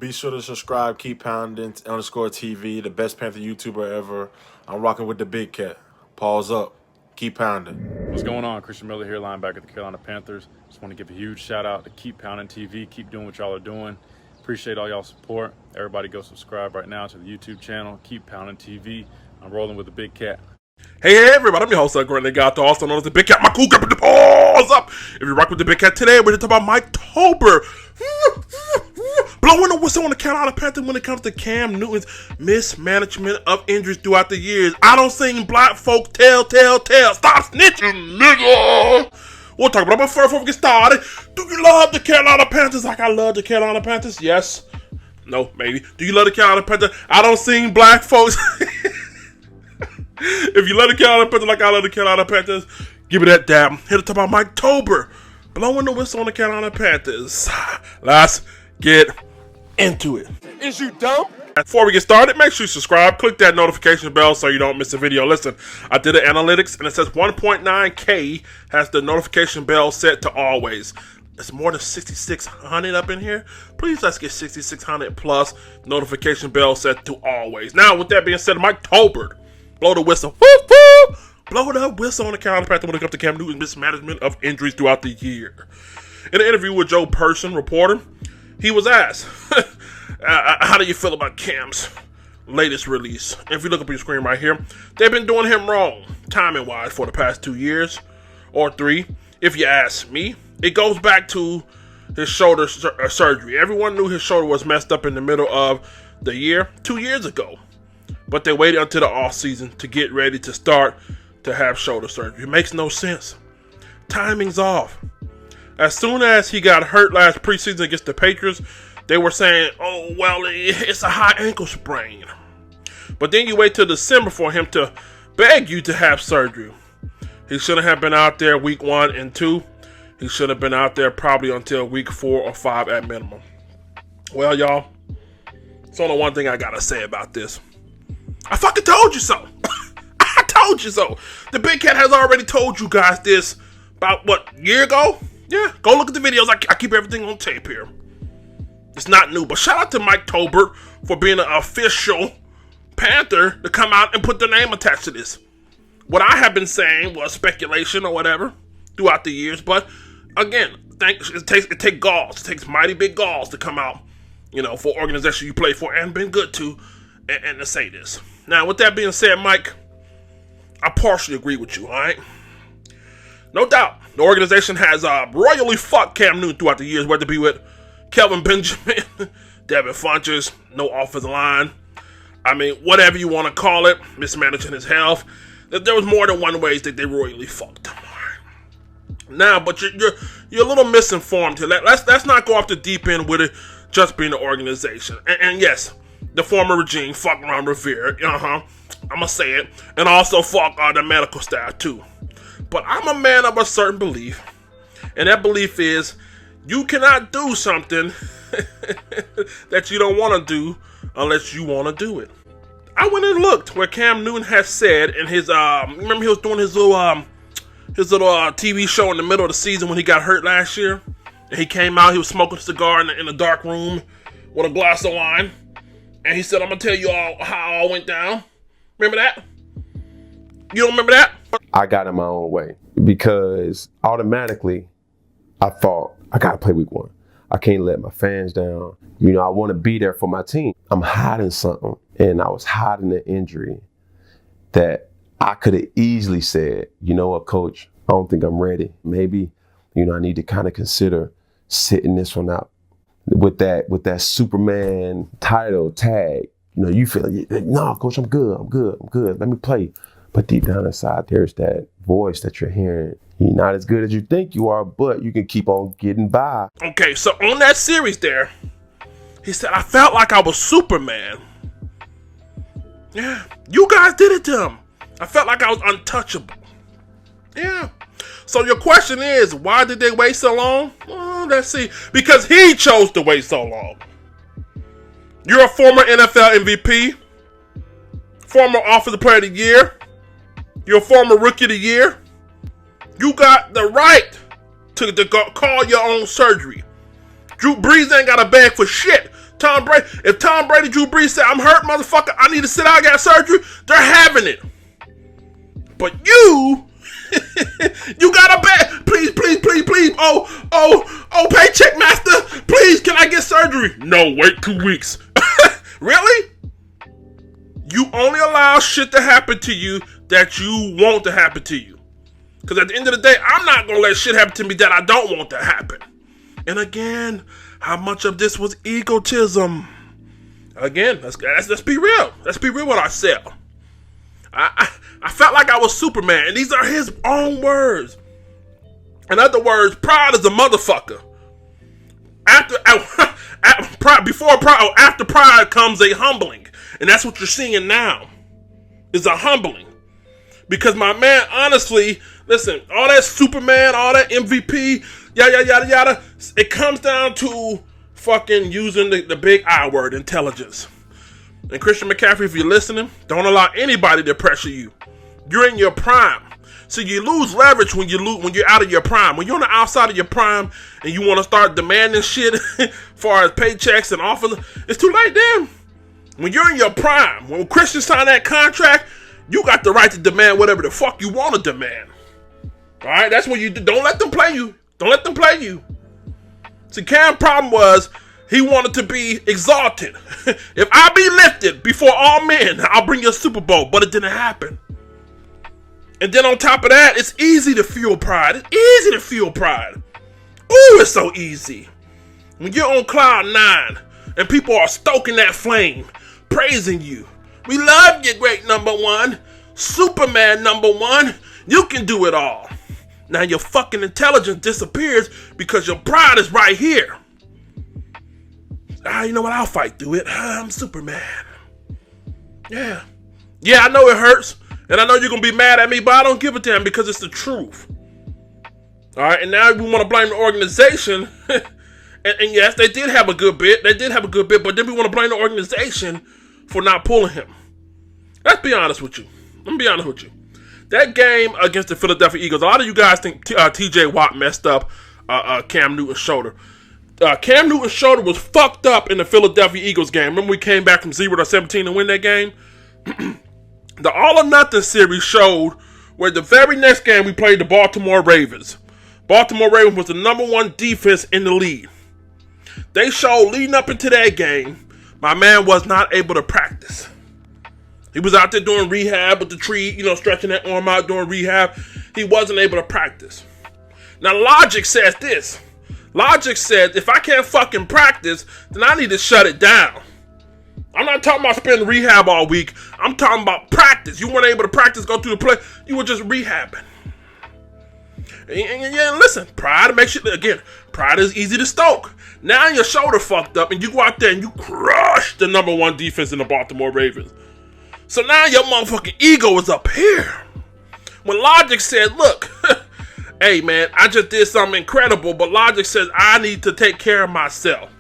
Be sure to subscribe, keep pounding, _TV, the best Panther YouTuber ever. I'm rocking with the big cat. Pause up. Keep pounding. What's going on? Christian Miller here, linebacker of the Carolina Panthers. Just want to give a huge shout out to Keep Pounding TV. Keep doing what y'all are doing. Appreciate all y'all support. Everybody go subscribe right now to the YouTube channel, Keep Pounding TV. I'm rolling with the big cat. Hey everybody, I'm your host, Grant Got, also known as the Big Cat. My cool cat, put the paws up. If you rock with the Big Cat today, we're going to talk about Tolbert. Blowing the whistle on the Carolina Panthers when it comes to Cam Newton's mismanagement of injuries throughout the years. I don't sing black folk tell. Stop snitching, nigga. We'll talk about it, but first, before we get started, do you love the Carolina Panthers like I love the Carolina Panthers? Yes. No, maybe. Do you love the Carolina Panthers? I don't sing black folks. If you love the Carolina Panthers like I love the Carolina Panthers, give me that dab. Here to talk about Mike Tolbert blowing the whistle on the Carolina Panthers. Let's get into it. Is you dumb? Before we get started, make sure you subscribe. Click that notification bell so you don't miss a video. Listen, I did the analytics and it says 1.9K has the notification bell set to always. It's more than 6,600 up in here. Please let's get 6,600 plus notification bell set to always. Now, with that being said, Mike Tolbert, blow the whistle. Woo, woo! Blow the whistle on the Carolina Panthers when it comes to Cam Newton's mismanagement of injuries throughout the year. In an interview with Joe Person, reporter, he was asked, how do you feel about Cam's latest release? If you look up your screen right here, they've been doing him wrong, timing-wise, for the past 2 years or 3. If you ask me, it goes back to his shoulder surgery. Everyone knew his shoulder was messed up in the middle of the year 2 years ago. But they waited until the offseason to get ready to start to have shoulder surgery. It makes no sense. Timing's off. As soon as he got hurt last preseason against the Patriots, they were saying, oh, well, it's a high ankle sprain. But then you wait till December for him to beg you to have surgery. He shouldn't have been out there week 1 and 2. He should have been out there probably until week 4 or 5 at minimum. Well, y'all, it's only one thing I got to say about this. I fucking told you so. I told you so. The Big Cat has already told you guys this about, what, a year ago? Yeah, go look at the videos. I keep everything on tape here. It's not new, but shout out to Mike Tolbert for being an official Panther to come out and put their name attached to this. What I have been saying was speculation or whatever throughout the years, but again, it takes galls. It takes mighty big galls to come out, for an organization you play for and been good to, and to say this. Now, with that being said, Mike, I partially agree with you, all right? No doubt, the organization has royally fucked Cam Newton throughout the years, whether it be with Kelvin Benjamin, Devin Funchess, no offensive line. I mean, whatever you want to call it, mismanaging his health. There was more than one ways that they royally fucked him. Now, but you're a little misinformed here. Let's not go off the deep end with it just being an organization. And yes, the former regime, fuck Ron Rivera, I'm going to say it, and also fuck the medical staff too. But I'm a man of a certain belief, and that belief is you cannot do something that you don't want to do unless you want to do it. I went and looked where Cam Newton has said in his, remember he was doing his little TV show in the middle of the season when he got hurt last year? And he came out, he was smoking a cigar in a dark room with a glass of wine. And he said, I'm going to tell you all how it all went down. Remember that? You don't remember that? I got in my own way because automatically I thought, I got to play week 1. I can't let my fans down. I want to be there for my team. I'm hiding something, and I was hiding an injury that I could have easily said, you know what, coach, I don't think I'm ready. Maybe, I need to kind of consider sitting this one out. With that Superman title tag, you feel like, no, coach, I'm good. Let me play. But deep down inside, there's that voice that you're hearing. You're not as good as you think you are, but you can keep on getting by. Okay, so on that series there, he said, I felt like I was Superman. Yeah, you guys did it to him. I felt like I was untouchable. Yeah. So your question is, why did they wait so long? Well, let's see. Because he chose to wait so long. You're a former NFL MVP, former Offensive Player of the Year. You're a former Rookie of the Year. You got the right to call your own surgery. Drew Brees ain't got a bag for shit Tom Brady, if Tom Brady, Drew Brees said, I'm hurt, motherfucker, I need to sit out, I got surgery, they're having it. But you got a bad, please. Oh, paycheck master, please, can I get surgery? No, wait 2 weeks. Really? You only allow shit to happen to you that you want to happen to you. Because at the end of the day, I'm not going to let shit happen to me that I don't want to happen. And again, how much of this was egotism? Again, let's be real. Let's be real with ourselves. I felt like I was Superman, and these are his own words. In other words, pride is a motherfucker. After pride comes a humbling. And that's what you're seeing now, is a humbling. Because my man, honestly, listen, all that Superman, all that MVP, yada, it comes down to fucking using the big I word, intelligence. And Christian McCaffrey, if you're listening, don't allow anybody to pressure you. You're in your prime. So you lose leverage when you're out of your prime. When you're on the outside of your prime and you want to start demanding shit as far as paychecks and offers, it's too late then. When you're in your prime, when Christian signed that contract, you got the right to demand whatever the fuck you want to demand. All right, that's what you do. Don't let them play you. Don't let them play you. See, Cam's problem was he wanted to be exalted. If I be lifted before all men, I'll bring you a Super Bowl. But it didn't happen. And then on top of that, it's easy to fuel pride. It's easy to fuel pride. Ooh, it's so easy. When you're on cloud 9 and people are stoking that flame, praising you. We love you, great number one. Superman number one. You can do it all. Now your fucking intelligence disappears because your pride is right here. You know what? I'll fight through it. I'm Superman. Yeah, I know it hurts. And I know you're going to be mad at me, but I don't give a damn because it's the truth. All right, and now we want to blame the organization. and yes, they did have a good bit. But then we want to blame the organization for not pulling him. Let's be honest with you. Let me be honest with you. That game against the Philadelphia Eagles, a lot of you guys think T.J. Watt messed up Cam Newton's shoulder. Cam Newton's shoulder was fucked up in the Philadelphia Eagles game. Remember we came back from 0-17 to win that game? The All or Nothing series showed where the very next game we played the Baltimore Ravens. Baltimore Ravens was the number one defense in the league. They showed leading up into that game, my man was not able to practice. He was out there doing rehab with the tree, stretching that arm out, doing rehab. He wasn't able to practice. Now, logic says this. Logic said, if I can't fucking practice, then I need to shut it down. I'm not talking about spending rehab all week. I'm talking about practice. You weren't able to practice, go through the play. You were just rehabbing. And listen, pride makes you, again, pride is easy to stoke. Now your shoulder fucked up and you go out there and you crush the number one defense in the Baltimore Ravens. So now your motherfucking ego is up here. When logic said, look, hey man, I just did something incredible, but logic says I need to take care of myself.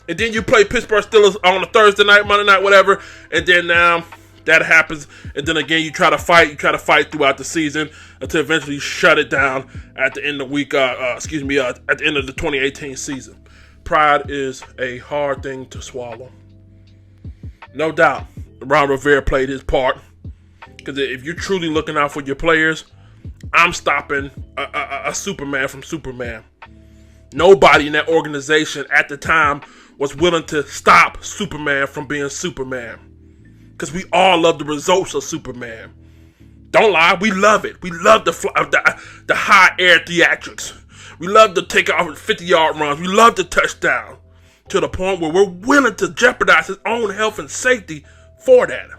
And then you play Pittsburgh Steelers on a Thursday night, Monday night, whatever, and then now that happens, and then again you try to fight throughout the season until eventually you shut it down at the end of the week, at the end of the 2018 season. Pride is a hard thing to swallow. No doubt, Ron Rivera played his part, because if you're truly looking out for your players, I'm stopping a Superman from Superman. Nobody in that organization at the time was willing to stop Superman from being Superman. Because we all love the results of Superman. Don't lie, we love it. We love the high air theatrics. We love to take off 50-yard runs. We love the touchdown. To the point where we're willing to jeopardize his own health and safety for that.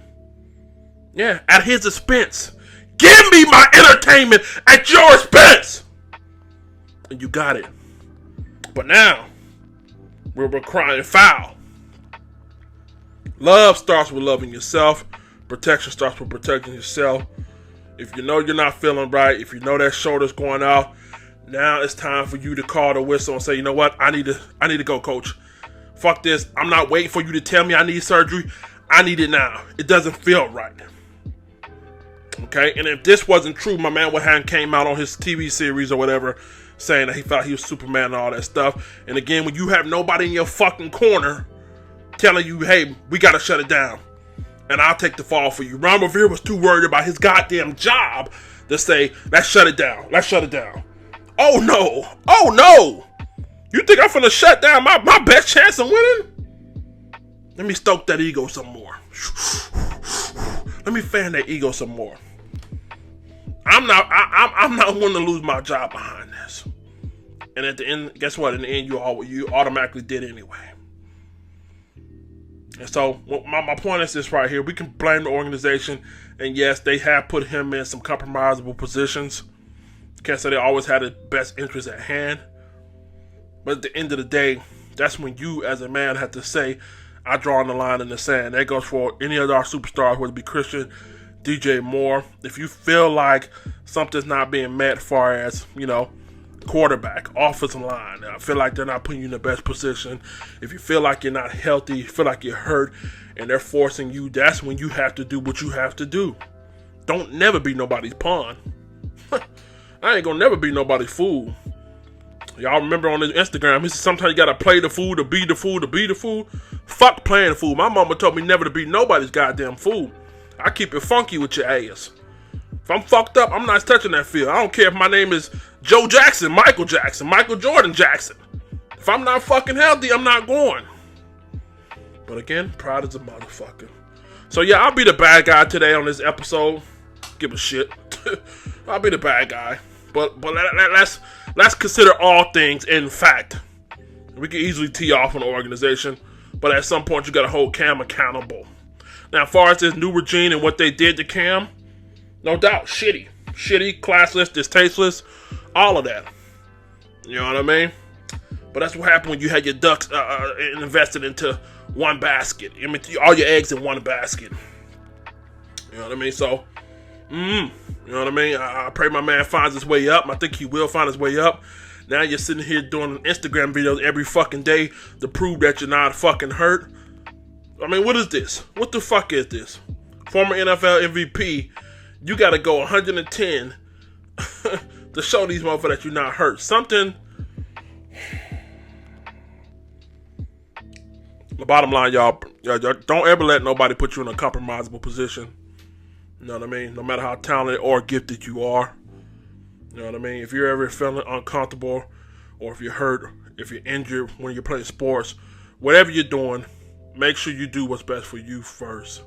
Yeah, at his expense. Give me my entertainment at your expense. And you got it. But now, we're crying foul. Love starts with loving yourself. Protection starts with protecting yourself. If you know you're not feeling right, if you know that shoulder's going out, now it's time for you to call the whistle and say, you know what, I need to go, coach. Fuck this. I'm not waiting for you to tell me I need surgery. I need it now. It doesn't feel right. Okay? And if this wasn't true, my man would have came out on his TV series or whatever saying that he felt he was Superman and all that stuff. And again, when you have nobody in your fucking corner telling you, hey, we got to shut it down. And I'll take the fall for you. Ron Rivera was too worried about his goddamn job to say, let's shut it down. Let's shut it down. Oh, no. Oh, no. You think I'm finna shut down my best chance of winning? Let me stoke that ego some more. Let me fan that ego some more. I'm not one to lose my job behind this. And at the end, guess what? In the end, you automatically did anyway. And so my point is this right here. We can blame the organization, and yes, they have put him in some compromisable positions. Can't say they always had the best interest at hand. But at the end of the day, that's when you as a man have to say, I draw the line in the sand. That goes for any of our superstars, whether it be Christian, DJ Moore. If you feel like something's not being met as far as, quarterback, offensive line, I feel like they're not putting you in the best position. If you feel like you're not healthy, you feel like you're hurt, and they're forcing you, that's when you have to do what you have to do. Don't never be nobody's pawn. I ain't gonna never be nobody's fool. Y'all remember on his Instagram, he said sometimes you gotta play the fool to be the fool to be the fool. Fuck playing the fool. My mama told me never to be nobody's goddamn fool. I keep it funky with your ass. If I'm fucked up, I'm not touching that field. I don't care if my name is Joe Jackson, Michael Jordan Jackson. If I'm not fucking healthy, I'm not going. But again, pride is a motherfucker. So yeah, I'll be the bad guy today on this episode. Give a shit. I'll be the bad guy. But let's consider all things in fact. We can easily tee off on the organization, but at some point you gotta hold Cam accountable. Now, as far as this new regime and what they did to Cam, no doubt, shitty, classless, distasteful, all of that. You know what I mean? But that's what happened when you had your ducks invested into one basket. I mean, all your eggs in one basket. You know what I mean? So, you know what I mean? I pray my man finds his way up. I think he will find his way up. Now you're sitting here doing Instagram videos every fucking day to prove that you're not fucking hurt. I mean, what is this? What the fuck is this? Former NFL MVP, you gotta go 110 to show these motherfuckers that you're not hurt. Something. The bottom line, y'all, don't ever let nobody put you in a compromisable position. You know what I mean? No matter how talented or gifted you are. You know what I mean? If you're ever feeling uncomfortable, or if you're hurt, if you're injured when you're playing sports, whatever you're doing, make sure you do what's best for you first.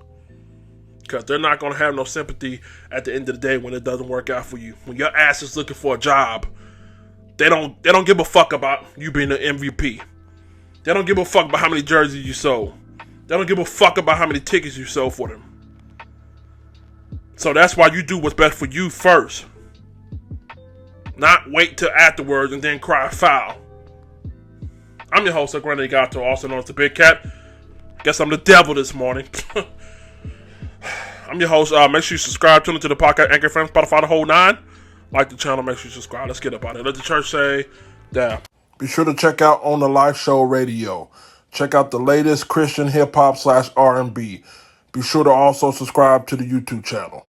Because they're not going to have no sympathy at the end of the day when it doesn't work out for you. When your ass is looking for a job, they don't give a fuck about you being the MVP. They don't give a fuck about how many jerseys you sold. They don't give a fuck about how many tickets you sold for them. So that's why you do what's best for you first. Not wait till afterwards and then cry foul. I'm your host, Granny Gato, also known as the Big Cat. Guess I'm the devil this morning. I'm your host. Make sure you subscribe, tune into the podcast, Anchor FM, Spotify, the whole nine. Like the channel, make sure you subscribe. Let's get up out of it. Let the church say, down. Be sure to check out On the Life Show Radio. Check out the latest Christian hip hop / R&B. Be sure to also subscribe to the YouTube channel.